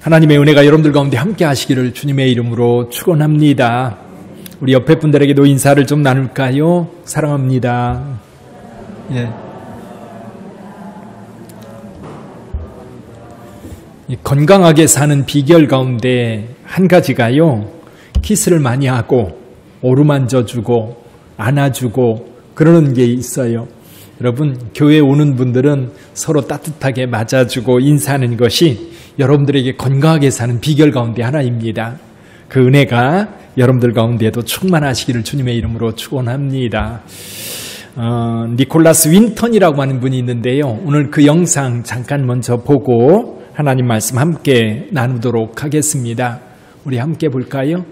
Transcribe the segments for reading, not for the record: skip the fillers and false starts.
하나님의 은혜가 여러분들 가운데 함께 하시기를 주님의 이름으로 축원합니다. 우리 옆에 분들에게도 인사를 좀 나눌까요? 사랑합니다. 예. 건강하게 사는 비결 가운데 한 가지가요, 키스를 많이 하고 어루만져주고 안아주고 그러는 게 있어요. 여러분, 교회에 오는 분들은 서로 따뜻하게 맞아주고 인사하는 것이 여러분들에게 건강하게 사는 비결 가운데 하나입니다. 그 은혜가 여러분들 가운데에도 충만하시기를 주님의 이름으로 축원합니다. 니콜라스 윈턴이라고 하는 분이 있는데요. 오늘 그 영상 잠깐 먼저 보고 하나님 말씀 함께 나누도록 하겠습니다. 우리 함께 볼까요?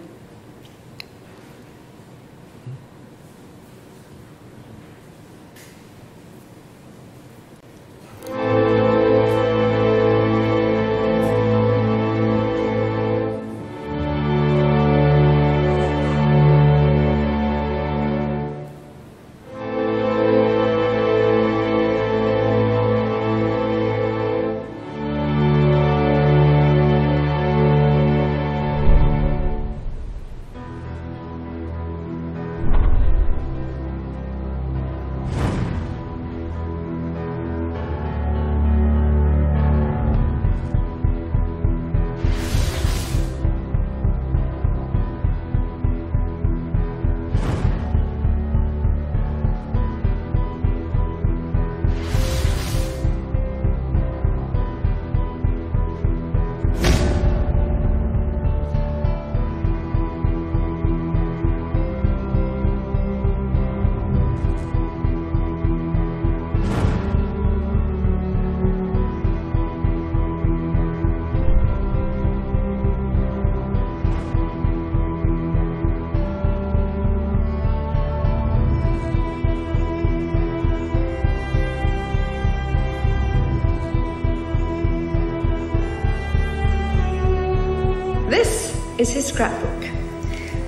This is his scrapbook.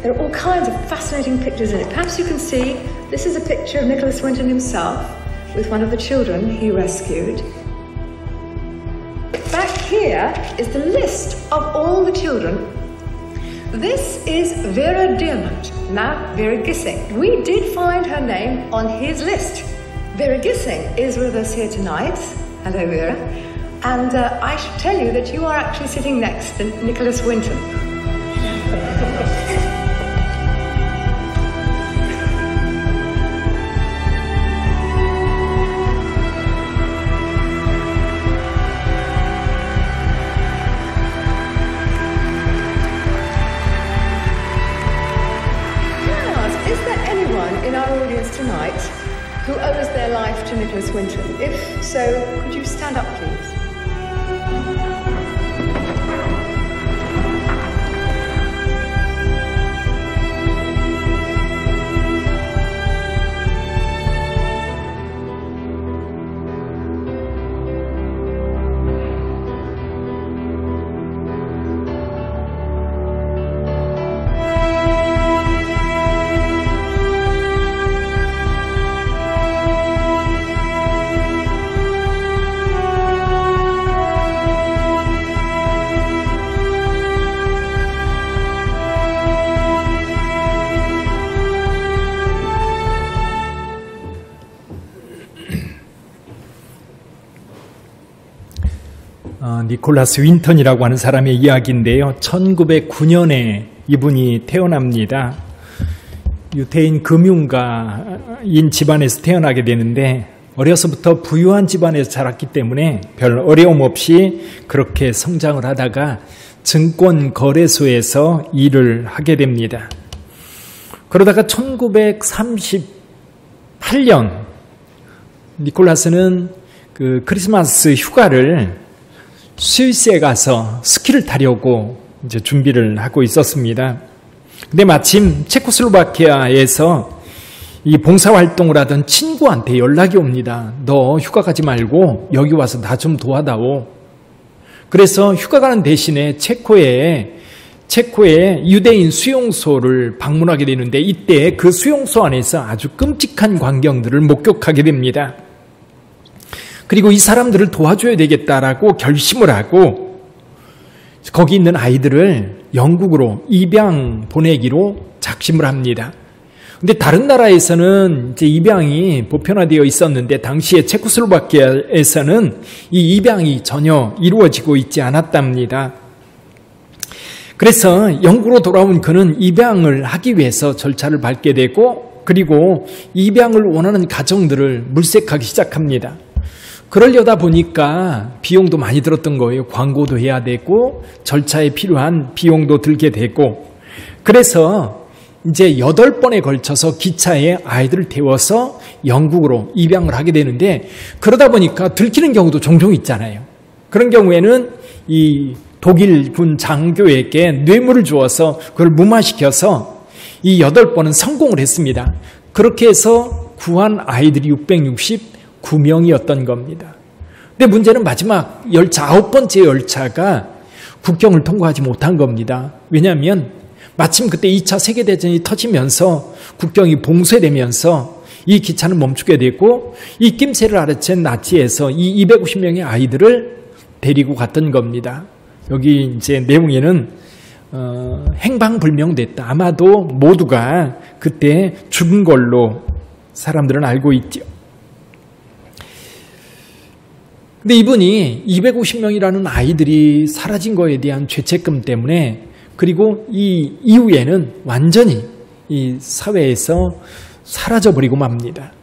There are all kinds of fascinating pictures in it. Perhaps you can see this is a picture of Nicholas Winton himself with one of the children he rescued. Back here is the list of all the children. This is Vera Diamond, now Vera Gissing. We did find her name on his list. Vera Gissing is with us here tonight. Hello, Vera. And I should tell you that you are actually sitting next to Nicholas Winton. Yes, is there anyone in our audience tonight who owes their life to Nicholas Winton? If so, could you stand up, please? 니콜라스 윈턴이라고 하는 사람의 이야기인데요. 1909년에 이분이 태어납니다. 유태인 금융가인 집안에서 태어나게 되는데 어려서부터 부유한 집안에서 자랐기 때문에 별 어려움 없이 그렇게 성장을 하다가 증권거래소에서 일을 하게 됩니다. 그러다가 1938년 니콜라스는 그 크리스마스 휴가를 스위스에 가서 스키를 타려고 이제 준비를 하고 있었습니다. 근데 마침 체코슬로바키아에서 이 봉사활동을 하던 친구한테 연락이 옵니다. 너 휴가 가지 말고 여기 와서 나 좀 도와다오. 그래서 휴가 가는 대신에 체코에 유대인 수용소를 방문하게 되는데 이때 그 수용소 안에서 아주 끔찍한 광경들을 목격하게 됩니다. 그리고 이 사람들을 도와줘야 되겠다라고 결심을 하고 거기 있는 아이들을 영국으로 입양 보내기로 작심을 합니다. 근데 다른 나라에서는 이제 입양이 보편화되어 있었는데 당시에 체코슬로바키아에서는 이 입양이 전혀 이루어지고 있지 않았답니다. 그래서 영국으로 돌아온 그는 입양을 하기 위해서 절차를 밟게 되고 그리고 입양을 원하는 가정들을 물색하기 시작합니다. 그러려다 보니까 비용도 많이 들었던 거예요. 광고도 해야 되고 절차에 필요한 비용도 들게 되고 그래서 이제 8번에 걸쳐서 기차에 아이들을 태워서 영국으로 입양을 하게 되는데 그러다 보니까 들키는 경우도 종종 있잖아요. 그런 경우에는 이 독일군 장교에게 뇌물을 주어서 그걸 무마시켜서 이 8번은 성공을 했습니다. 그렇게 해서 구한 아이들이 669명이었던 겁니다. 근데 문제는 마지막 열차 9번째 열차가 국경을 통과하지 못한 겁니다. 왜냐하면 마침 그때 2차 세계대전이 터지면서 국경이 봉쇄되면서 이 기차는 멈추게 됐고 이 낌새를 알아챈 나치에서 이 250명의 아이들을 데리고 갔던 겁니다. 여기 이제 내용에는 행방불명됐다. 아마도 모두가 그때 죽은 걸로 사람들은 알고 있죠. 근데 이분이 250명이라는 아이들이 사라진 거에 대한 죄책감 때문에 그리고 이 이후에는 완전히 이 사회에서 사라져버리고 맙니다.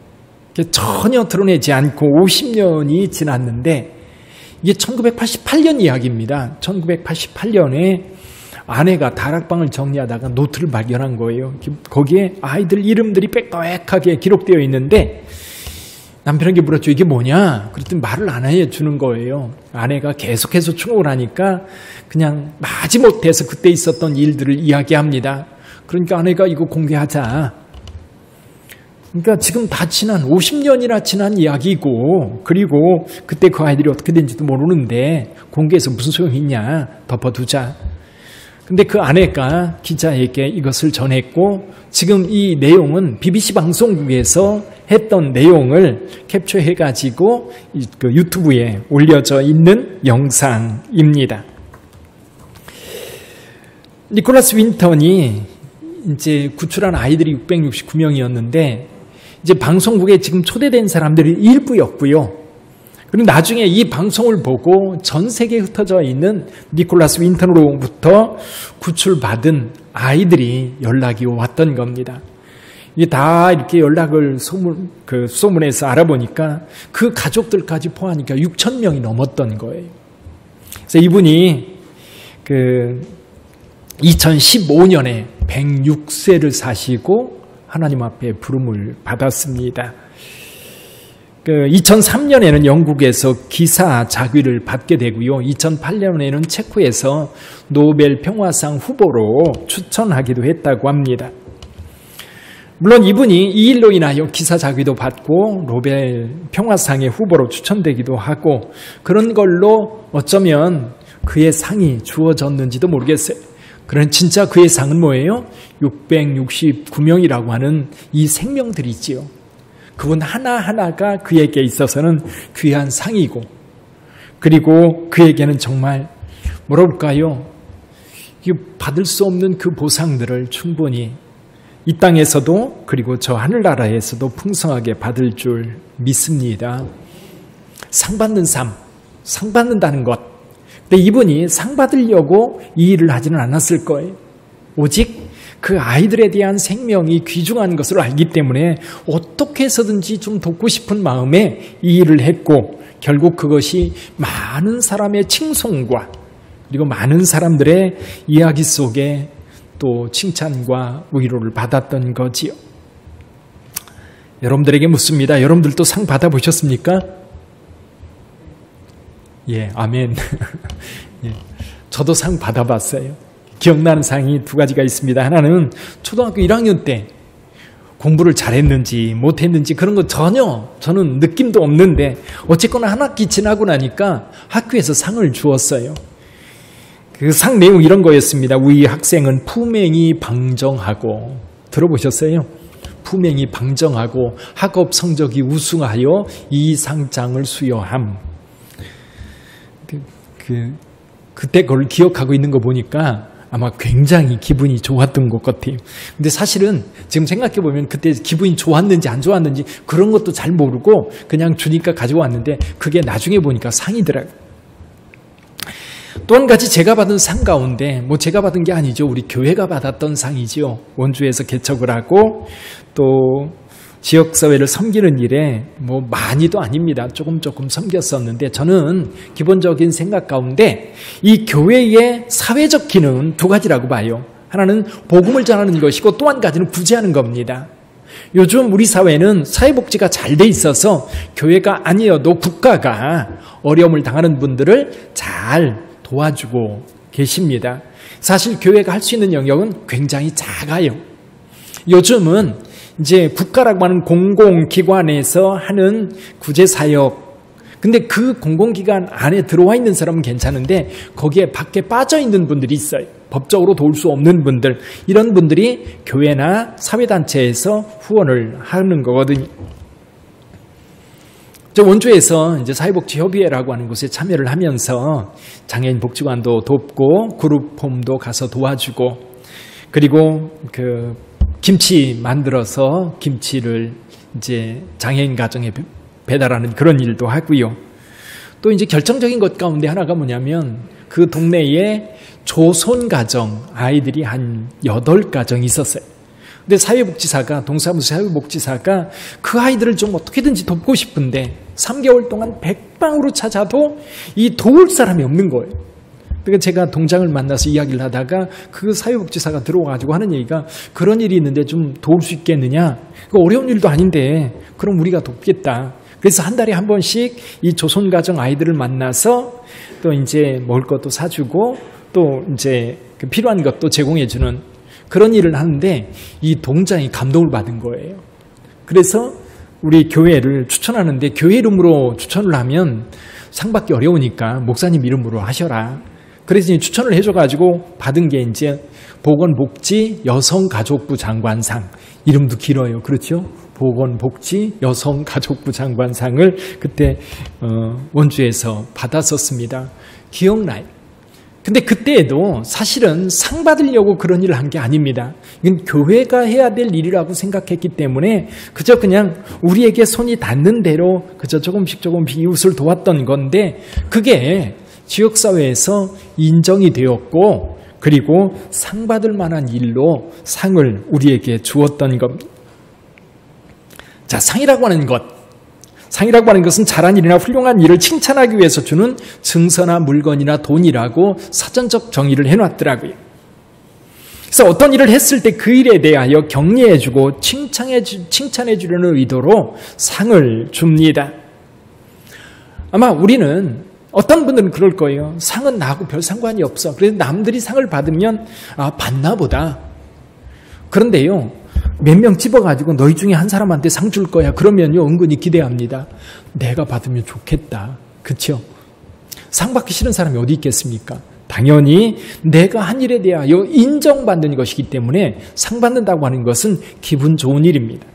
전혀 드러내지 않고 50년이 지났는데 이게 1988년 이야기입니다. 1988년에 아내가 다락방을 정리하다가 노트를 발견한 거예요. 거기에 아이들 이름들이 빽빽하게 기록되어 있는데 남편에게 물었죠. 이게 뭐냐? 그랬더니 말을 안 해주는 거예요. 아내가 계속해서 충고를 하니까 그냥 마지못해서 그때 있었던 일들을 이야기합니다. 그러니까 아내가 이거 공개하자. 그러니까 지금 다 지난 50년이나 지난 이야기고 그리고 그때 그 아이들이 어떻게 된지도 모르는데 공개해서 무슨 소용이 있냐. 덮어두자. 근데 그 아내가 기자에게 이것을 전했고 지금 이 내용은 BBC 방송국에서 했던 내용을 캡처해가지고 그 유튜브에 올려져 있는 영상입니다. 니콜라스 윈턴이 이제 구출한 아이들이 669명이었는데 이제 방송국에 지금 초대된 사람들이 일부였고요. 그리고 나중에 이 방송을 보고 전 세계에 흩어져 있는 니콜라스 윈턴으로부터 구출받은 아이들이 연락이 왔던 겁니다. 이게 다 이렇게 연락을 소문에서 알아보니까 그 가족들까지 포함하니까 6,000명이 넘었던 거예요. 그래서 이분이 2015년에 106세를 사시고 하나님 앞에 부름을 받았습니다. 2003년에는 영국에서 기사 자귀를 받게 되고요. 2008년에는 체코에서 노벨 평화상 후보로 추천하기도 했다고 합니다. 물론 이분이 이 일로 인하여 기사 자귀도 받고 노벨 평화상의 후보로 추천되기도 하고 그런 걸로 어쩌면 그의 상이 주어졌는지도 모르겠어요. 그런 진짜 그의 상은 뭐예요? 669명이라고 하는 이 생명들이지요. 그분 하나하나가 그에게 있어서는 귀한 상이고 그리고 그에게는 정말 뭐랄까요? 받을 수 없는 그 보상들을 충분히 이 땅에서도 그리고 저 하늘나라에서도 풍성하게 받을 줄 믿습니다. 상 받는 삶, 상 받는다는 것. 근데 이분이 상 받으려고 이 일을 하지는 않았을 거예요. 오직 그 아이들에 대한 생명이 귀중한 것을 알기 때문에 어떻게 해서든지 좀 돕고 싶은 마음에 이 일을 했고 결국 그것이 많은 사람의 칭송과 그리고 많은 사람들의 이야기 속에 또 칭찬과 위로를 받았던 거지요. 여러분들에게 묻습니다. 여러분들도 상 받아보셨습니까? 예, 아멘. 예, 저도 상 받아봤어요. 기억나는 상이 두 가지가 있습니다. 하나는 초등학교 1학년 때 공부를 잘했는지 못했는지 그런 거 전혀 저는 느낌도 없는데 어쨌거나 한 학기 지나고 나니까 학교에서 상을 주었어요. 그 상 내용 이런 거였습니다. 우리 학생은 푸맹이 방정하고 들어보셨어요? 푸맹이 방정하고 학업 성적이 우수하여 이 상장을 수여함. 그때 그걸 기억하고 있는 거 보니까 아마 굉장히 기분이 좋았던 것 같아요. 근데 사실은 지금 생각해보면 그때 기분이 좋았는지 안 좋았는지 그런 것도 잘 모르고 그냥 주니까 가져왔는데 그게 나중에 보니까 상이더라고요. 또 한 가지 제가 받은 상 가운데 제가 받은 게 아니죠. 우리 교회가 받았던 상이죠. 원주에서 개척을 하고 또 지역사회를 섬기는 일에 많이도 아닙니다. 조금 섬겼었는데 저는 기본적인 생각 가운데 이 교회의 사회적 기능은 두 가지라고 봐요. 하나는 복음을 전하는 것이고 또 한 가지는 구제하는 겁니다. 요즘 우리 사회는 사회복지가 잘 돼 있어서 교회가 아니어도 국가가 어려움을 당하는 분들을 잘 도와주고 계십니다. 사실 교회가 할 수 있는 영역은 굉장히 작아요. 요즘은 이제 국가라고 하는 공공기관에서 하는 구제사역, 근데 그 공공기관 안에 들어와 있는 사람은 괜찮은데 거기에 밖에 빠져 있는 분들이 있어요. 법적으로 도울 수 없는 분들, 이런 분들이 교회나 사회단체에서 후원을 하는 거거든요. 저 원주에서 이제 사회복지협의회라고 하는 곳에 참여를 하면서 장애인 복지관도 돕고 그룹홈도 가서 도와주고, 그리고 김치 만들어서 김치를 이제 장애인 가정에 배달하는 그런 일도 하고요. 또 이제 결정적인 것 가운데 하나가 뭐냐면 그 동네에 조손 가정 아이들이 한 8가정이 있었어요. 근데 사회복지사가, 동사무소 사회복지사가 그 아이들을 좀 어떻게든지 돕고 싶은데 3개월 동안 백방으로 찾아도 이 도울 사람이 없는 거예요. 그러니까 제가 동장을 만나서 이야기를 하다가 그 사회복지사가 들어와가지고 하는 얘기가, 그런 일이 있는데 좀 도울 수 있겠느냐? 어려운 일도 아닌데 그럼 우리가 돕겠다. 그래서 한 달에 한 번씩 이 조손가정 아이들을 만나서 또 이제 먹을 것도 사주고 또 이제 필요한 것도 제공해주는 그런 일을 하는데 이 동장이 감동을 받은 거예요. 그래서 우리 교회를 추천하는데 교회 이름으로 추천을 하면 상 받기 어려우니까 목사님 이름으로 하셔라. 그래서 추천을 해줘가지고 받은 게 이제 보건복지 여성가족부 장관상, 이름도 길어요. 그렇죠? 보건복지 여성가족부 장관상을 그때 원주에서 받았었습니다. 기억나요. 근데 그때에도 사실은 상 받으려고 그런 일을 한 게 아닙니다. 이건 교회가 해야 될 일이라고 생각했기 때문에 그저 그냥 우리에게 손이 닿는 대로 그저 조금씩 이웃을 도왔던 건데, 그게 지역사회에서 인정이 되었고 그리고 상 받을 만한 일로 상을 우리에게 주었던 겁니다. 자, 상이라고 하는 것은 잘한 일이나 훌륭한 일을 칭찬하기 위해서 주는 증서나 물건이나 돈이라고 사전적 정의를 해놨더라고요. 그래서 어떤 일을 했을 때 그 일에 대하여 격려해주고 칭찬해주려는 의도로 상을 줍니다. 아마 우리는, 어떤 분들은 그럴 거예요. 상은 나하고 별 상관이 없어. 그래서 남들이 상을 받으면 받나 보다. 그런데요, 몇 명 집어가지고 너희 중에 한 사람한테 상 줄 거야. 그러면요, 은근히 기대합니다. 내가 받으면 좋겠다. 그렇죠? 상 받기 싫은 사람이 어디 있겠습니까? 당연히 내가 한 일에 대하여 인정받는 것이기 때문에 상 받는다고 하는 것은 기분 좋은 일입니다.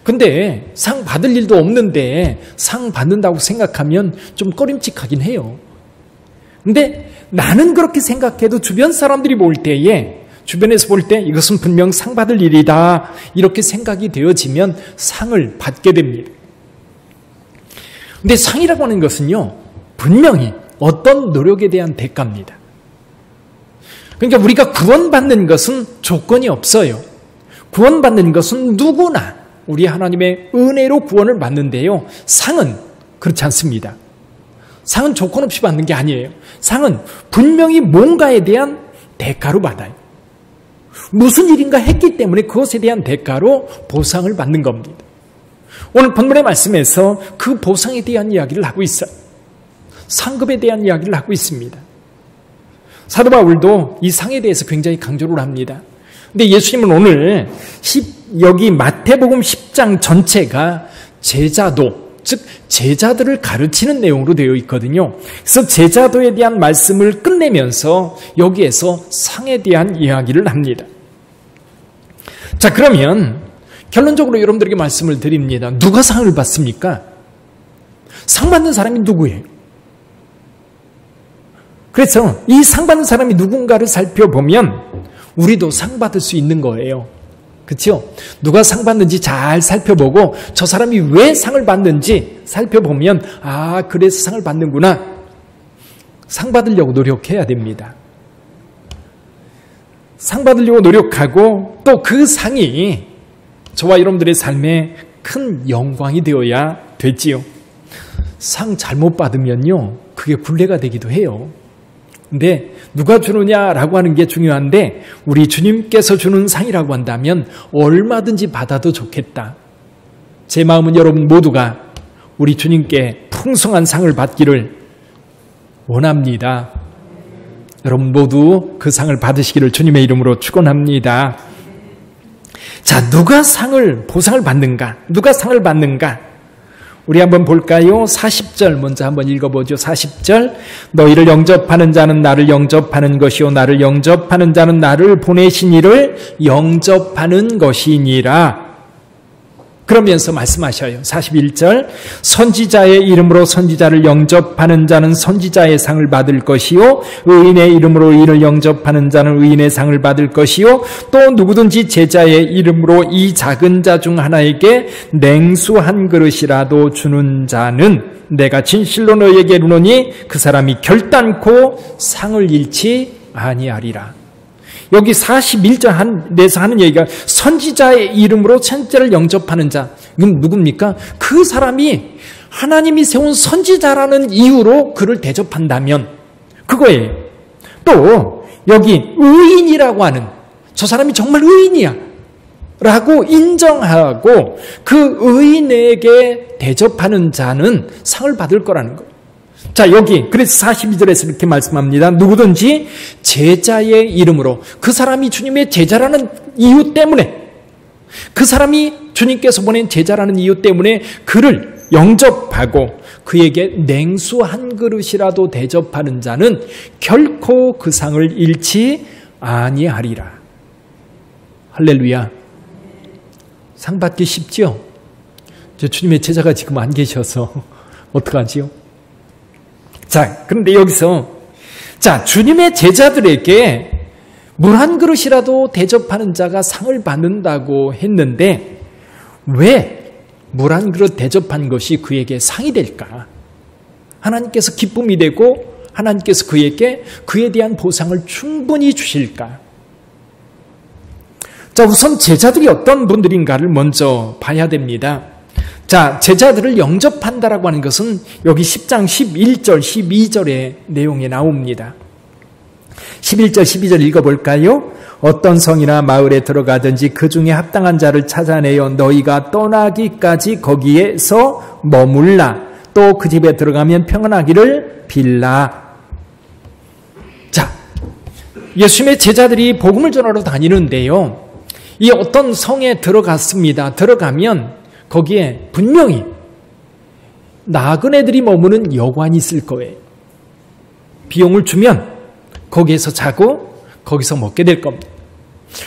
근데 상 받을 일도 없는데 상 받는다고 생각하면 좀 꺼림칙하긴 해요. 근데 나는 그렇게 생각해도 주변 사람들이 볼 때에, 주변에서 볼 때 이것은 분명 상 받을 일이다, 이렇게 생각이 되어지면 상을 받게 됩니다. 근데 상이라고 하는 것은요, 분명히 어떤 노력에 대한 대가입니다. 그러니까 우리가 구원받는 것은 조건이 없어요. 구원받는 것은 누구나 우리 하나님의 은혜로 구원을 받는데요, 상은 그렇지 않습니다. 상은 조건 없이 받는 게 아니에요. 상은 분명히 뭔가에 대한 대가로 받아요. 무슨 일인가 했기 때문에 그것에 대한 대가로 보상을 받는 겁니다. 오늘 본문의 말씀에서 그 보상에 대한 이야기를 하고 있어요. 상급에 대한 이야기를 하고 있습니다. 사도 바울도 이 상에 대해서 굉장히 강조를 합니다. 근데 예수님은 오늘 여기 마태복음 10장 전체가 제자도, 즉 제자들을 가르치는 내용으로 되어 있거든요. 그래서 제자도에 대한 말씀을 끝내면서 여기에서 상에 대한 이야기를 합니다. 자, 그러면 결론적으로 여러분들에게 말씀을 드립니다. 누가 상을 받습니까? 상 받는 사람이 누구예요? 그래서 이 상 받는 사람이 누군가를 살펴보면 우리도 상 받을 수 있는 거예요. 그렇죠? 누가 상 받는지 잘 살펴보고 저 사람이 왜 상을 받는지 살펴보면 아, 그래서 상을 받는구나. 상 받으려고 노력해야 됩니다. 상 받으려고 노력하고 또 그 상이 저와 여러분들의 삶에 큰 영광이 되어야 되지요. 상 잘못 받으면요, 그게 굴레가 되기도 해요. 근데 누가 주느냐라고 하는 게 중요한데 우리 주님께서 주는 상이라고 한다면 얼마든지 받아도 좋겠다. 제 마음은 여러분 모두가 우리 주님께 풍성한 상을 받기를 원합니다. 여러분 모두 그 상을 받으시기를 주님의 이름으로 축원합니다. 자, 누가 보상을 받는가? 누가 상을 받는가? 우리 한번 볼까요? 40절 먼저 한번 읽어보죠. 40절. 너희를 영접하는 자는 나를 영접하는 것이요 나를 영접하는 자는 나를 보내신 이를 영접하는 것이니라. 그러면서 말씀하셔요. 41절. 선지자의 이름으로 선지자를 영접하는 자는 선지자의 상을 받을 것이요 의인의 이름으로 이를 영접하는 자는 의인의 상을 받을 것이요 또 누구든지 제자의 이름으로 이 작은 자 중 하나에게 냉수 한 그릇이라도 주는 자는 내가 진실로 너희에게 이르노니 그 사람이 결단코 상을 잃지 아니하리라. 여기 41절에서 하는 얘기가 선지자의 이름으로 선지자를 영접하는 자. 이건 누굽니까? 그 사람이 하나님이 세운 선지자라는 이유로 그를 대접한다면 그거예요. 또 여기 의인이라고 하는 저 사람이 정말 의인이야 라고 인정하고 그 의인에게 대접하는 자는 상을 받을 거라는 거예요. 자, 여기 그래서 42절에서 이렇게 말씀합니다. 누구든지 제자의 이름으로 그 사람이 주님의 제자라는 이유 때문에 그 사람이 주님께서 보낸 제자라는 이유 때문에 그를 영접하고 그에게 냉수 한 그릇이라도 대접하는 자는 결코 그 상을 잃지 아니하리라. 할렐루야. 상 받기 쉽죠? 저 주님의 제자가 지금 안 계셔서 어떡하지요? 자, 그런데 여기서 주님의 제자들에게 물 한 그릇이라도 대접하는 자가 상을 받는다고 했는데 왜 물 한 그릇 대접한 것이 그에게 상이 될까? 하나님께서 기쁨이 되고 하나님께서 그에게 그에 대한 보상을 충분히 주실까? 자, 우선 제자들이 어떤 분들인가를 먼저 봐야 됩니다. 자, 제자들을 영접한다라고 하는 것은 여기 10장 11절, 12절의 내용에 나옵니다. 11절, 12절 읽어볼까요? 어떤 성이나 마을에 들어가든지 그 중에 합당한 자를 찾아내어 너희가 떠나기까지 거기에서 머물라. 또 그 집에 들어가면 평안하기를 빌라. 자, 예수님의 제자들이 복음을 전하러 다니는데요. 이 어떤 성에 들어갔습니다. 들어가면 거기에 분명히 나그네들이 머무는 여관이 있을 거예요. 비용을 주면 거기에서 자고 거기서 먹게 될 겁니다.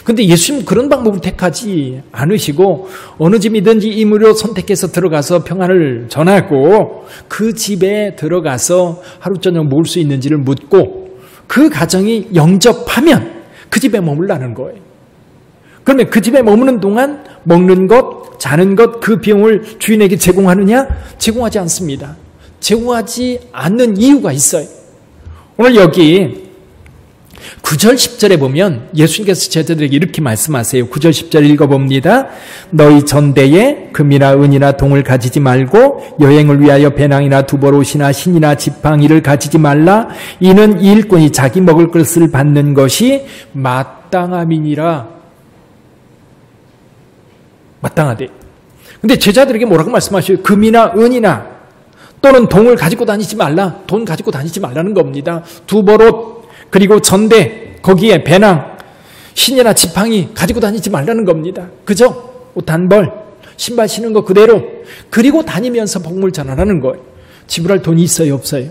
그런데 예수님은 그런 방법을 택하지 않으시고 어느 집이든지 임의로 선택해서 들어가서 평안을 전하고 그 집에 들어가서 하루 저녁 먹을 수 있는지를 묻고 그 가정이 영접하면 그 집에 머물라는 거예요. 그러면 그 집에 머무는 동안 먹는 것, 자는 것, 그 비용을 주인에게 제공하느냐? 제공하지 않습니다. 제공하지 않는 이유가 있어요. 오늘 여기 9절 10절에 보면 예수님께서 제자들에게 이렇게 말씀하세요. 9절 10절 읽어봅니다. 너희 전대에 금이나 은이나 동을 가지지 말고 여행을 위하여 배낭이나 두보롯이나 신이나 지팡이를 가지지 말라. 이는 이 일꾼이 자기 먹을 것을 받는 것이 마땅함이니라. 마땅하대. 근데 제자들에게 뭐라고 말씀하셔요? 금이나 은이나 또는 동을 가지고 다니지 말라. 돈 가지고 다니지 말라는 겁니다. 두보롯 그리고 전대 거기에 배낭 신이나 지팡이 가지고 다니지 말라는 겁니다. 그죠? 옷 한 벌 신발 신은 거 그대로 그리고 다니면서 복음을 전하라는 거예요. 지불할 돈이 있어요? 없어요?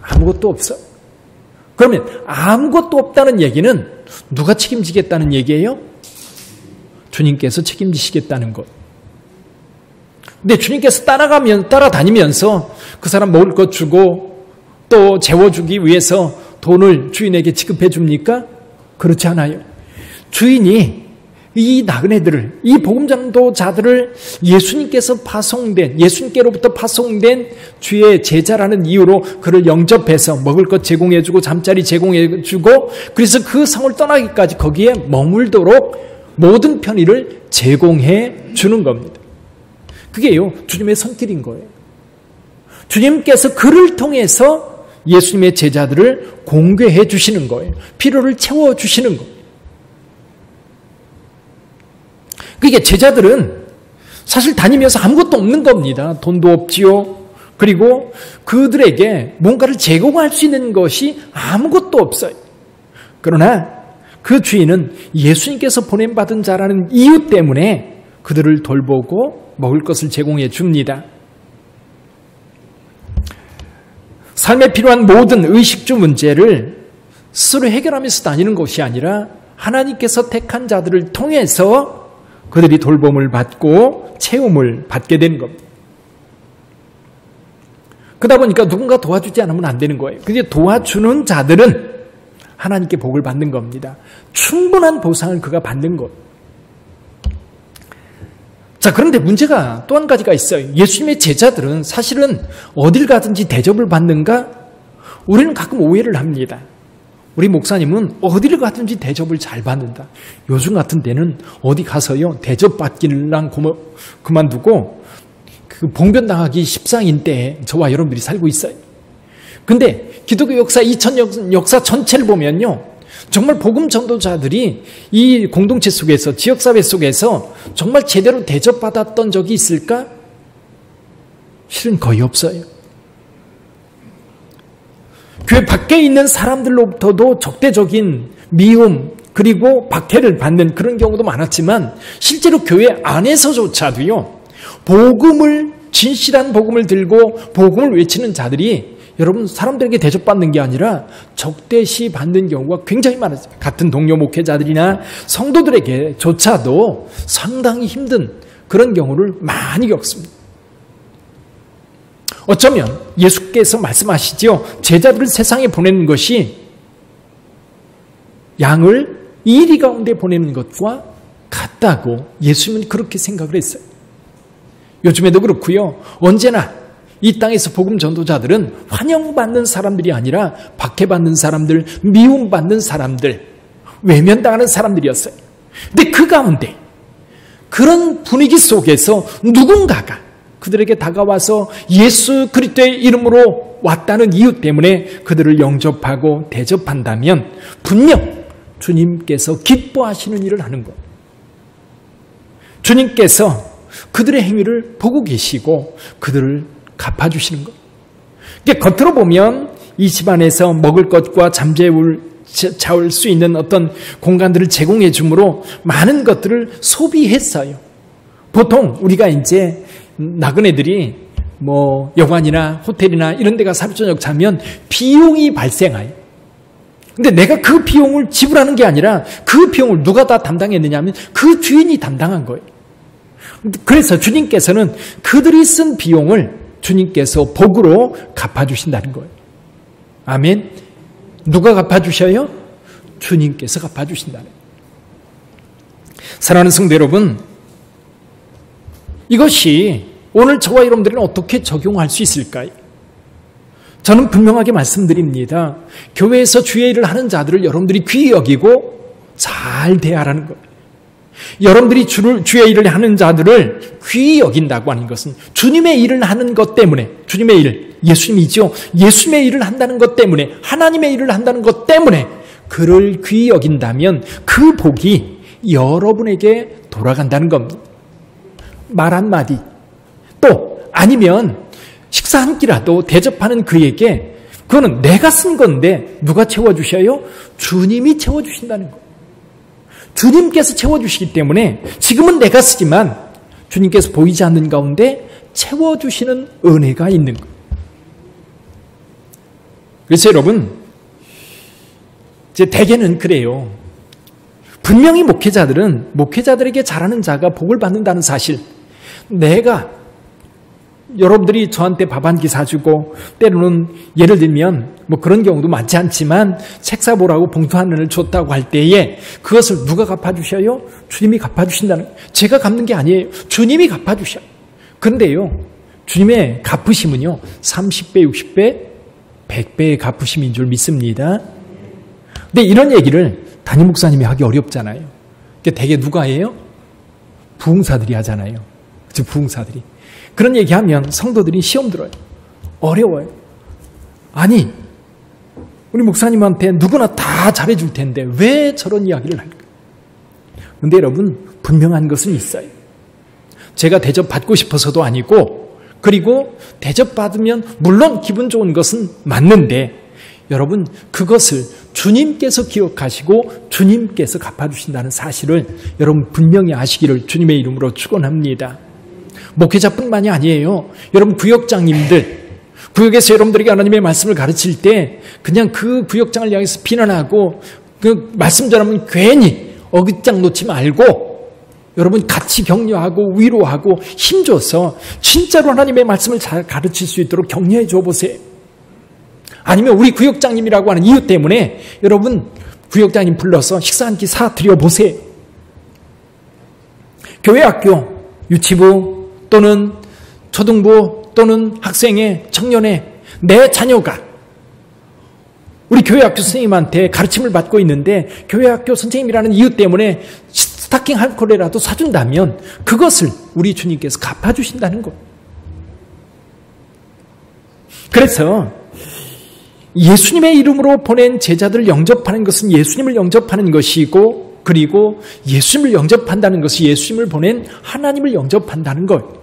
아무것도 없어. 그러면 아무것도 없다는 얘기는 누가 책임지겠다는 얘기예요? 주님께서 책임지시겠다는 것. 근데 주님께서 따라다니면서 그 사람 먹을 것 주고 또 재워주기 위해서 돈을 주인에게 지급해 줍니까? 그렇지 않아요. 주인이 이 나그네들을, 이 복음 전도자들을 예수님께로부터 파송된 주의 제자라는 이유로 그를 영접해서 먹을 것 제공해주고 잠자리 제공해주고, 그래서 그 성을 떠나기까지 거기에 머물도록 모든 편의를 제공해 주는 겁니다. 그게요, 주님의 손길인 거예요. 주님께서 그를 통해서 예수님의 제자들을 공개해 주시는 거예요. 필요를 채워 주시는 거예요. 그러니까 제자들은 사실 다니면서 아무것도 없는 겁니다. 돈도 없지요. 그리고 그들에게 뭔가를 제공할 수 있는 것이 아무것도 없어요. 그러나 그 주인은 예수님께서 보냄받은 자라는 이유 때문에 그들을 돌보고 먹을 것을 제공해 줍니다. 삶에 필요한 모든 의식주 문제를 스스로 해결하면서 다니는 것이 아니라 하나님께서 택한 자들을 통해서 그들이 돌봄을 받고 체험을 받게 되는 겁니다. 그러다 보니까 누군가 도와주지 않으면 안 되는 거예요. 근데 도와주는 자들은 하나님께 복을 받는 겁니다. 충분한 보상을 그가 받는 것. 자, 그런데 문제가 또 한 가지가 있어요. 예수님의 제자들은 사실은 어딜 가든지 대접을 받는가? 우리는 가끔 오해를 합니다. 우리 목사님은 어디를 가든지 대접을 잘 받는다. 요즘 같은 때는 어디 가서요, 대접받기랑 그만두고 그 봉변당하기 십상인 때에 저와 여러분들이 살고 있어요. 근데 기독교 역사 2000년 역사 전체를 보면요, 정말 복음 전도자들이 이 공동체 속에서, 지역사회 속에서 정말 제대로 대접받았던 적이 있을까? 실은 거의 없어요. 교회 밖에 있는 사람들로부터도 적대적인 미움 그리고 박해를 받는 그런 경우도 많았지만, 실제로 교회 안에서조차도요, 복음을, 진실한 복음을 들고 복음을 외치는 자들이 여러분 사람들에게 대접받는 게 아니라 적대시 받는 경우가 굉장히 많았어요. 같은 동료 목회자들이나 성도들에게조차도 상당히 힘든 그런 경우를 많이 겪습니다. 어쩌면 예수께서 말씀하시죠. 제자들을 세상에 보내는 것이 양을 이리 가운데 보내는 것과 같다고 예수님은 그렇게 생각을 했어요. 요즘에도 그렇고요. 언제나 이 땅에서 복음 전도자들은 환영받는 사람들이 아니라 박해받는 사람들, 미움받는 사람들, 외면당하는 사람들이었어요. 근데 그 가운데 그런 분위기 속에서 누군가가 그들에게 다가와서 예수 그리스도의 이름으로 왔다는 이유 때문에 그들을 영접하고 대접한다면 분명 주님께서 기뻐하시는 일을 하는 것. 주님께서 그들의 행위를 보고 계시고 그들을 갚아주시는 것. 그러니까 겉으로 보면 이 집안에서 먹을 것과 잠재울 수 있는 어떤 공간들을 제공해 주므로 많은 것들을 소비했어요. 보통 우리가 이제 나그네들이 뭐 여관이나 호텔이나 이런 데 가서 하루 저녁 자면 비용이 발생해요. 근데 내가 그 비용을 지불하는 게 아니라 그 비용을 누가 다 담당했느냐 하면 그 주인이 담당한 거예요. 그래서 주님께서는 그들이 쓴 비용을 주님께서 복으로 갚아주신다는 거예요. 아멘. 누가 갚아주셔요? 주님께서 갚아주신다는 거예요. 사랑하는 성도 여러분, 이것이 오늘 저와 여러분들은 어떻게 적용할 수 있을까요? 저는 분명하게 말씀드립니다. 교회에서 주의 일을 하는 자들을 여러분들이 귀히 여기고 잘 대하라는 거예요. 여러분들이 주의 일을 하는 자들을 귀히 여긴다고 하는 것은 주님의 일을 하는 것 때문에, 주님의 일, 예수님이죠. 예수님의 일을 한다는 것 때문에, 하나님의 일을 한다는 것 때문에 그를 귀히 여긴다면 그 복이 여러분에게 돌아간다는 겁니다. 말 한마디, 또 아니면 식사 한 끼라도 대접하는 그에게 그거는 내가 쓴 건데 누가 채워주셔요? 주님이 채워주신다는 거예요. 주님께서 채워주시기 때문에 지금은 내가 쓰지만 주님께서 보이지 않는 가운데 채워주시는 은혜가 있는 거예요. 그래서 여러분, 이제 대개는 그래요. 분명히 목회자들은 목회자들에게 잘하는 자가 복을 받는다는 사실, 내가 여러분들이 저한테 밥 한 끼 사주고 때로는 예를 들면 뭐 그런 경우도 많지 않지만 책 사보라고 봉투 하나를 줬다고 할 때에 그것을 누가 갚아주셔요? 주님이 갚아주신다는, 제가 갚는 게 아니에요. 주님이 갚아주셔요. 그런데요, 주님의 갚으심은요 30배, 60배, 100배의 갚으심인 줄 믿습니다. 근데 이런 얘기를 담임 목사님이 하기 어렵잖아요. 대개 누가 해요? 부흥사들이 하잖아요. 그렇죠? 부흥사들이. 그런 얘기하면 성도들이 시험 들어요. 어려워요. 아니, 우리 목사님한테 누구나 다 잘해줄 텐데 왜 저런 이야기를 할까? 그런데 여러분, 분명한 것은 있어요. 제가 대접받고 싶어서도 아니고, 그리고 대접받으면 물론 기분 좋은 것은 맞는데, 여러분, 그것을 주님께서 기억하시고 주님께서 갚아주신다는 사실을 여러분 분명히 아시기를 주님의 이름으로 축원합니다. 목회자뿐만이 아니에요. 여러분 구역장님들, 구역에서 여러분들에게 하나님의 말씀을 가르칠 때 그냥 그 구역장을 향해서 비난하고 그 말씀 전하면 괜히 어깃장 놓지 말고 여러분 같이 격려하고 위로하고 힘줘서 진짜로 하나님의 말씀을 잘 가르칠 수 있도록 격려해 줘 보세요. 아니면 우리 구역장님이라고 하는 이유 때문에 여러분 구역장님 불러서 식사 한 끼 사드려 보세요. 교회 학교, 유치부 또는 초등부 또는 학생회, 청년회, 내 자녀가 우리 교회 학교 선생님한테 가르침을 받고 있는데 교회 학교 선생님이라는 이유 때문에 스타킹 한 콜이라도 사준다면 그것을 우리 주님께서 갚아주신다는 것. 그래서 예수님의 이름으로 보낸 제자들을 영접하는 것은 예수님을 영접하는 것이고, 그리고 예수님을 영접한다는 것이 예수님을 보낸 하나님을 영접한다는 것.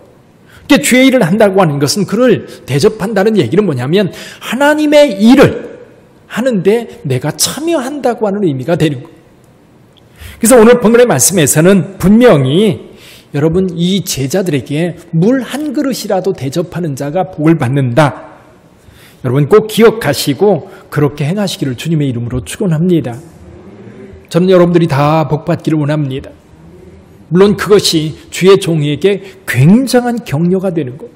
그러니까 주의 일을 한다고 하는 것은 그를 대접한다는 얘기는 뭐냐면 하나님의 일을 하는데 내가 참여한다고 하는 의미가 되는 거예요. 그래서 오늘 본문의 말씀에서는 분명히 여러분 이 제자들에게 물 한 그릇이라도 대접하는 자가 복을 받는다. 여러분 꼭 기억하시고 그렇게 행하시기를 주님의 이름으로 축원합니다. 저는 여러분들이 다 복받기를 원합니다. 물론 그것이 주의 종에게 굉장한 격려가 되는 거예요.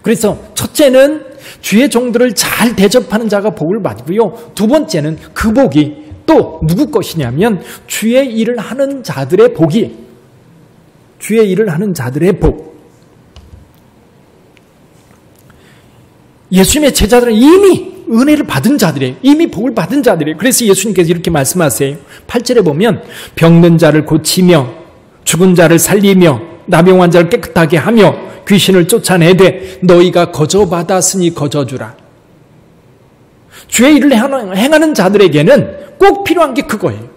그래서 첫째는 주의 종들을 잘 대접하는 자가 복을 받고요. 두 번째는 그 복이 또 누구 것이냐면 주의 일을 하는 자들의 복이에요. 주의 일을 하는 자들의 복. 예수님의 제자들은 이미 은혜를 받은 자들이에요. 이미 복을 받은 자들이에요. 그래서 예수님께서 이렇게 말씀하세요. 8절에 보면 병든 자를 고치며 죽은 자를 살리며 나병 환자를 깨끗하게 하며 귀신을 쫓아내되 너희가 거저받았으니 거저주라. 주의 일을 행하는 자들에게는 꼭 필요한 게 그거예요.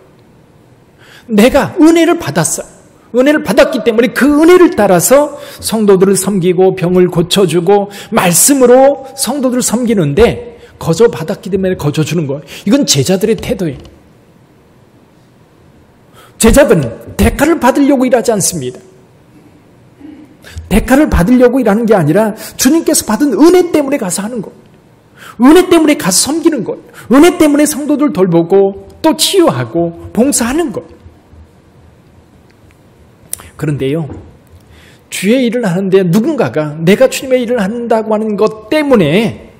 내가 은혜를 받았어요. 은혜를 받았기 때문에 그 은혜를 따라서 성도들을 섬기고 병을 고쳐주고 말씀으로 성도들을 섬기는데 거저 받았기 때문에 거저 주는 거예요. 이건 제자들의 태도예요. 제자들은 대가를 받으려고 일하지 않습니다. 대가를 받으려고 일하는 게 아니라 주님께서 받은 은혜 때문에 가서 하는 거예요. 은혜 때문에 가서 섬기는 거예요. 은혜 때문에 성도들 돌보고 또 치유하고 봉사하는 거예요. 그런데요, 주의 일을 하는데 누군가가 내가 주님의 일을 한다고 하는 것 때문에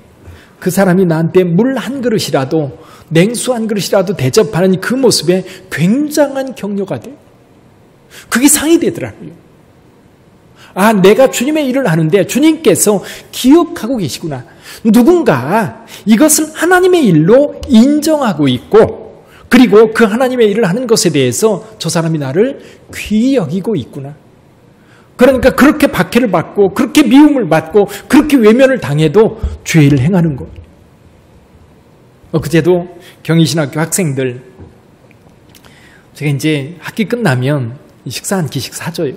그 사람이 나한테 물 한 그릇이라도 냉수 한 그릇이라도 대접하는 그 모습에 굉장한 격려가 돼요. 그게 상이 되더라고요. 아, 내가 주님의 일을 하는데 주님께서 기억하고 계시구나. 누군가 이것을 하나님의 일로 인정하고 있고 그리고 그 하나님의 일을 하는 것에 대해서 저 사람이 나를 귀히 여기고 있구나. 그러니까 그렇게 박해를 받고 그렇게 미움을 받고 그렇게 외면을 당해도 주의 일을 행하는 것. 그제도 경희신학교 학생들 제가 이제 학기 끝나면 식사 한 끼씩 사줘요.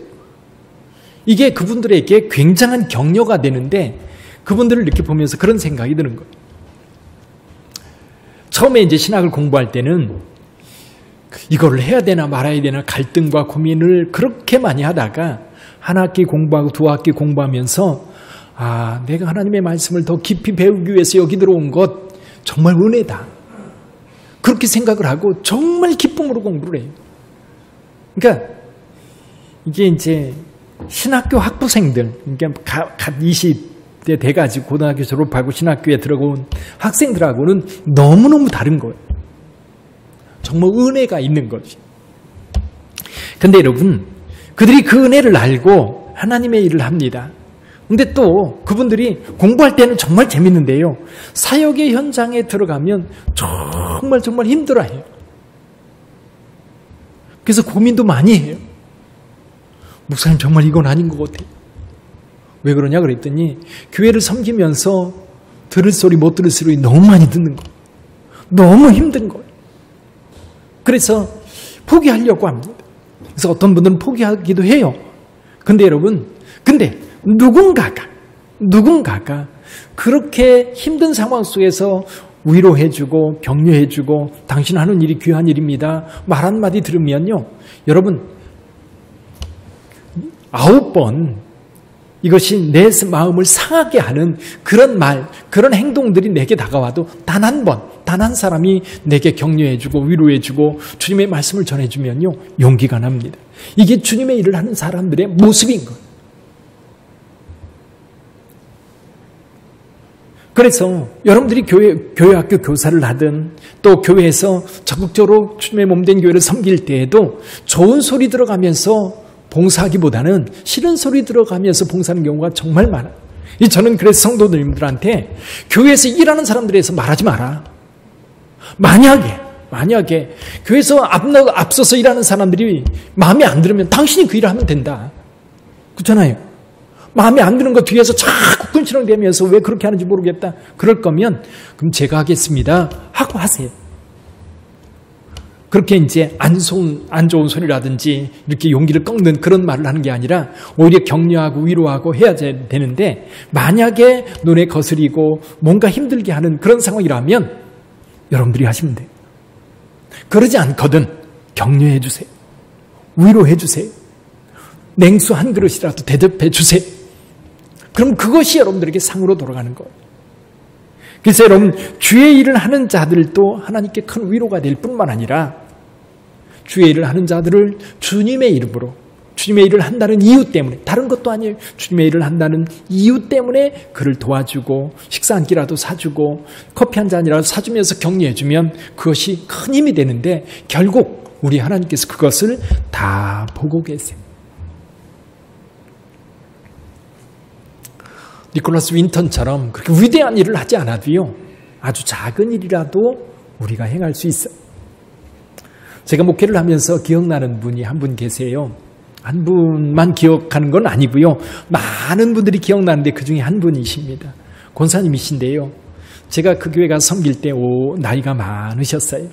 이게 그분들에게 굉장한 격려가 되는데 그분들을 이렇게 보면서 그런 생각이 드는 거예요. 처음에 이제 신학을 공부할 때는 이거를 해야 되나 말아야 되나 갈등과 고민을 그렇게 많이 하다가 한 학기 공부하고 두 학기 공부하면서 아, 내가 하나님의 말씀을 더 깊이 배우기 위해서 여기 들어온 것 정말 은혜다. 그렇게 생각을 하고 정말 기쁨으로 공부를 해요. 그러니까 이게 이제 신학교 학부생들, 그러니까 갓 20 때 돼가지고 고등학교 졸업하고 신학교에 들어온 학생들하고는 너무너무 다른 거예요. 정말 은혜가 있는 거지. 근데 여러분, 그들이 그 은혜를 알고 하나님의 일을 합니다. 근데 또 그분들이 공부할 때는 정말 재밌는데요. 사역의 현장에 들어가면 정말 힘들어해요. 그래서 고민도 많이 해요. 목사님 정말 이건 아닌 것 같아요. 왜 그러냐 그랬더니 교회를 섬기면서 들을 소리 못 들을 소리 너무 많이 듣는 거예요. 너무 힘든 거예요. 그래서 포기하려고 합니다. 그래서 어떤 분들은 포기하기도 해요. 근데 여러분, 누군가가 그렇게 힘든 상황 속에서 위로해주고 격려해주고 당신 하는 일이 귀한 일입니다. 말 한마디 들으면요. 여러분 9번 이것이 내 마음을 상하게 하는 그런 말, 그런 행동들이 내게 다가와도 단 한 사람이 내게 격려해주고 위로해주고 주님의 말씀을 전해주면요. 용기가 납니다. 이게 주님의 일을 하는 사람들의 모습인 거예요. 그래서 여러분들이 교회 학교 교사를 하든 또 교회에서 적극적으로 주님의 몸된 교회를 섬길 때에도 좋은 소리 들어가면서 봉사하기보다는 싫은 소리 들어가면서 봉사하는 경우가 정말 많아요. 저는 그래서 성도님들한테 교회에서 일하는 사람들에서 말하지 마라. 만약에 교회에서 앞서서 일하는 사람들이 마음에 안 들으면 당신이 그 일을 하면 된다. 그렇잖아요. 마음에 안 드는 거 뒤에서 자꾸 끈시렁대면서 왜 그렇게 하는지 모르겠다. 그럴 거면 그럼 제가 하겠습니다 하고 하세요. 그렇게 이제 안 좋은 소리라든지 이렇게 용기를 꺾는 그런 말을 하는 게 아니라 오히려 격려하고 위로하고 해야 되는데 만약에 눈에 거스리고 뭔가 힘들게 하는 그런 상황이라면 여러분들이 하시면 돼요. 그러지 않거든 격려해 주세요. 위로해 주세요. 냉수 한 그릇이라도 대접해 주세요. 그럼 그것이 여러분들에게 상으로 돌아가는 거예요. 그래서 여러분 주의 일을 하는 자들도 하나님께 큰 위로가 될 뿐만 아니라 주의 일을 하는 자들을 주님의 이름으로 주님의 일을 한다는 이유 때문에 다른 것도 아니에요. 주님의 일을 한다는 이유 때문에 그를 도와주고 식사 한 끼라도 사주고 커피 한 잔이라도 사주면서 격려해주면 그것이 큰 힘이 되는데 결국 우리 하나님께서 그것을 다 보고 계세요. 니콜라스 윈턴처럼 그렇게 위대한 일을 하지 않아도요. 아주 작은 일이라도 우리가 행할 수 있어요. 제가 목회를 하면서 기억나는 분이 한 분 계세요. 한 분만 기억하는 건 아니고요. 많은 분들이 기억나는데 그중에 한 분이십니다. 권사님이신데요. 제가 그 교회 가서 섬길 때 나이가 많으셨어요.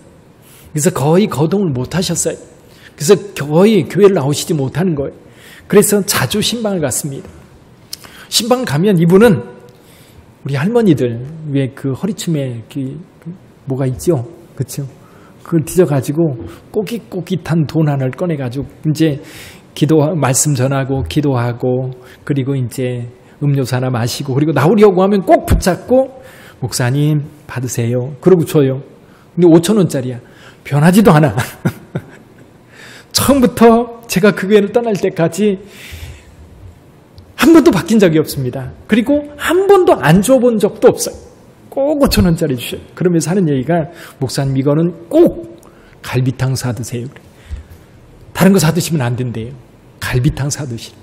그래서 거의 거동을 못 하셨어요. 그래서 거의 교회를 나오시지 못하는 거예요. 그래서 자주 신방을 갔습니다. 신방 가면 이분은 우리 할머니들 왜 그 허리춤에 뭐가 있죠? 그렇죠? 그걸 뒤져가지고 꼬깃꼬깃한 돈 하나를 꺼내가지고 이제 말씀 전하고 기도하고 그리고 이제 음료수 하나 마시고 그리고 나오려고 하면 꼭 붙잡고 목사님 받으세요. 그러고 줘요. 근데 5,000원짜리야. 변하지도 않아. 처음부터 제가 그 교회를 떠날 때까지 한 번도 바뀐 적이 없습니다. 그리고 한 번도 안 줘본 적도 없어요. 꼭 5,000원짜리 주셔요. 그러면서 하는 얘기가 목사님 이거는 꼭 갈비탕 사드세요. 다른 거 사드시면 안 된대요. 갈비탕 사드시라.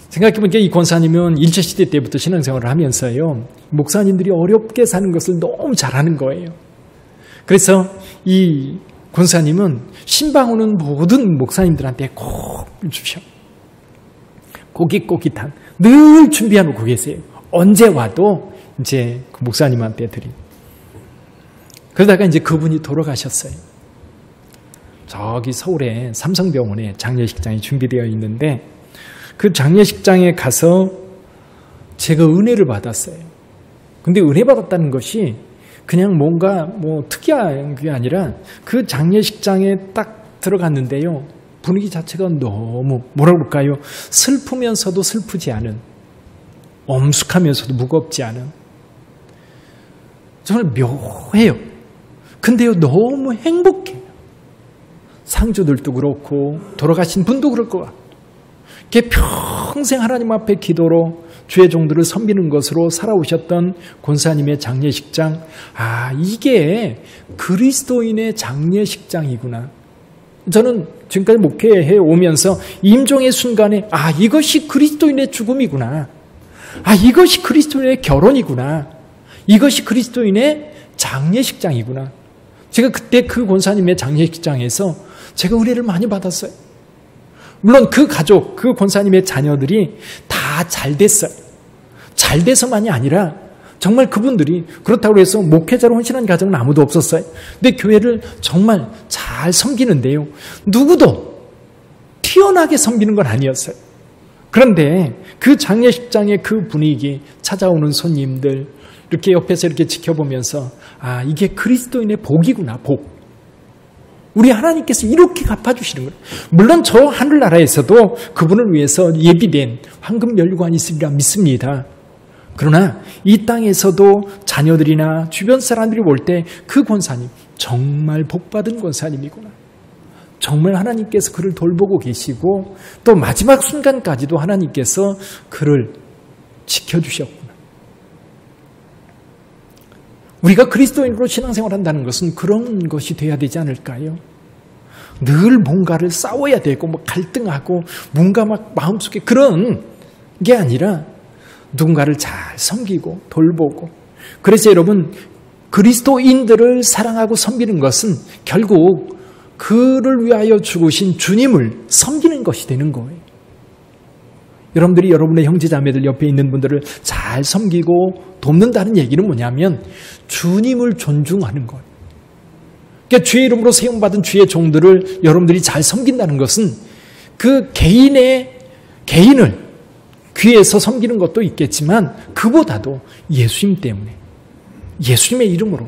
생각해보니까 이 권사님은 일제시대 때부터 신앙생활을 하면서요. 목사님들이 어렵게 사는 것을 너무 잘하는 거예요. 그래서 이 권사님은 신방 오는 모든 목사님들한테 꼭 주셔. 꼬깃꼬깃한 늘 준비해놓고 계세요. 언제 와도 이제 그 목사님한테 드리. 그러다가 이제 그분이 돌아가셨어요. 저기 서울에 삼성병원에 장례식장이 준비되어 있는데 그 장례식장에 가서 제가 은혜를 받았어요. 근데 은혜 받았다는 것이 그냥 뭔가 특이한 게 아니라 그 장례식장에 딱 들어갔는데요. 분위기 자체가 너무 뭐라 그럴까요? 슬프면서도 슬프지 않은, 엄숙하면서도 무겁지 않은, 정말 묘해요. 근데요 너무 행복해요. 상주들도 그렇고 돌아가신 분도 그럴 것 같고, 평생 하나님 앞에 기도로 주의 종들을 섬기는 것으로 살아오셨던 권사님의 장례식장, 이게 그리스도인의 장례식장이구나. 저는 지금까지 목회해 오면서 임종의 순간에 이것이 그리스도인의 죽음이구나. 이것이 그리스도인의 결혼이구나. 이것이 그리스도인의 장례식장이구나. 제가 그때 그 권사님의 장례식장에서 제가 은혜를 많이 받았어요. 물론 그 가족, 그 권사님의 자녀들이 다 잘 됐어요. 잘 돼서만이 아니라 정말 그분들이 그렇다고 해서 목회자로 헌신한 가정은 아무도 없었어요. 근데 교회를 정말 잘 섬기는데요. 누구도 튀어나게 섬기는 건 아니었어요. 그런데 그 장례식장의 그 분위기, 찾아오는 손님들, 이렇게 옆에서 이렇게 지켜보면서 이게 그리스도인의 복이구나, 복. 우리 하나님께서 이렇게 갚아주시는 거예요. 물론 저 하늘나라에서도 그분을 위해서 예비된 황금 면류관이 있으리라 믿습니다. 그러나 이 땅에서도 자녀들이나 주변 사람들이 볼 때 그 권사님 정말 복받은 권사님이구나. 정말 하나님께서 그를 돌보고 계시고 또 마지막 순간까지도 하나님께서 그를 지켜주셨구나. 우리가 그리스도인으로 신앙생활한다는 것은 그런 것이 돼야 되지 않을까요? 늘 뭔가를 싸워야 되고 갈등하고 뭔가 마음속에 그런 게 아니라 누군가를 잘 섬기고 돌보고. 그래서 여러분, 그리스도인들을 사랑하고 섬기는 것은 결국 그를 위하여 죽으신 주님을 섬기는 것이 되는 거예요. 여러분들이 여러분의 형제자매들 옆에 있는 분들을 잘 섬기고 돕는다는 얘기는 뭐냐면 주님을 존중하는 거예요. 그러니까 주의 이름으로 세움받은 주의 종들을 여러분들이 잘 섬긴다는 것은 그 개인을 귀에서 섬기는 것도 있겠지만 그보다도 예수님 때문에, 예수님의 이름으로,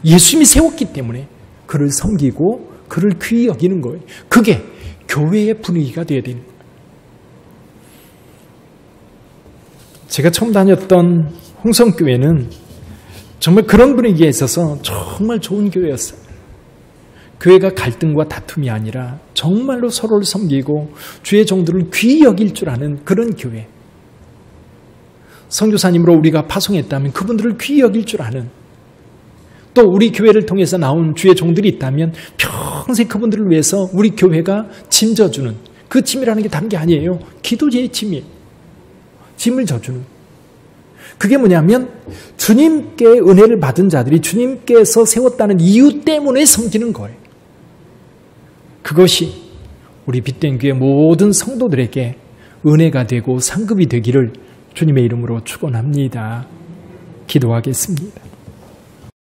예수님이 세웠기 때문에 그를 섬기고 그를 귀히 여기는 거예요. 그게 교회의 분위기가 되어야 되는 거예요. 제가 처음 다녔던 홍성교회는 정말 그런 분위기에 있어서 정말 좋은 교회였어요. 교회가 갈등과 다툼이 아니라 정말로 서로를 섬기고 주의 종들을 귀히 여길 줄 아는 그런 교회. 선교사님으로 우리가 파송했다면 그분들을 귀히 여길 줄 아는, 또 우리 교회를 통해서 나온 주의 종들이 있다면 평생 그분들을 위해서 우리 교회가 짐져주는, 그 짐이라는 게 다른 게 아니에요. 기도제의 짐이에요. 짐을 져주는. 그게 뭐냐면 주님께 은혜를 받은 자들이 주님께서 세웠다는 이유 때문에 섬기는 거예요. 그것이 우리 빛된 교회 모든 성도들에게 은혜가 되고 상급이 되기를 주님의 이름으로 축원합니다. 기도하겠습니다.